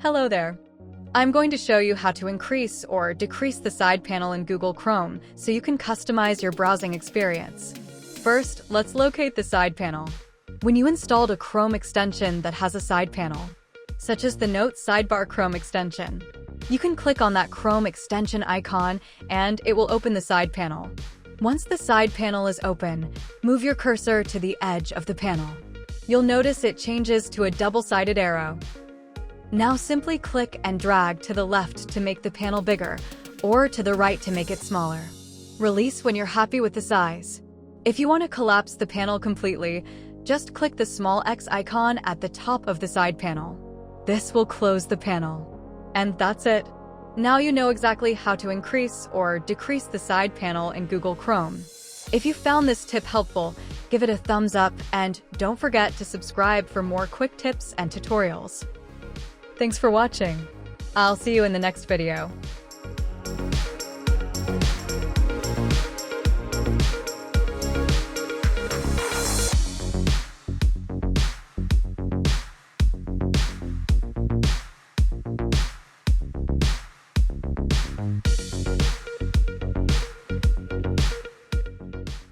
Hello there. I'm going to show you how to increase or decrease the side panel in Google Chrome so you can customize your browsing experience. First, let's locate the side panel. When you installed a Chrome extension that has a side panel, such as the Note Sidebar Chrome extension, you can click on that Chrome extension icon and it will open the side panel. Once the side panel is open, move your cursor to the edge of the panel. You'll notice it changes to a double-sided arrow. Now simply click and drag to the left to make the panel bigger, or to the right to make it smaller. Release when you're happy with the size. If you want to collapse the panel completely, just click the small X icon at the top of the side panel. This will close the panel. And that's it. Now you know exactly how to increase or decrease the side panel in Google Chrome. If you found this tip helpful, give it a thumbs up and don't forget to subscribe for more quick tips and tutorials. Thanks for watching. I'll see you in the next video.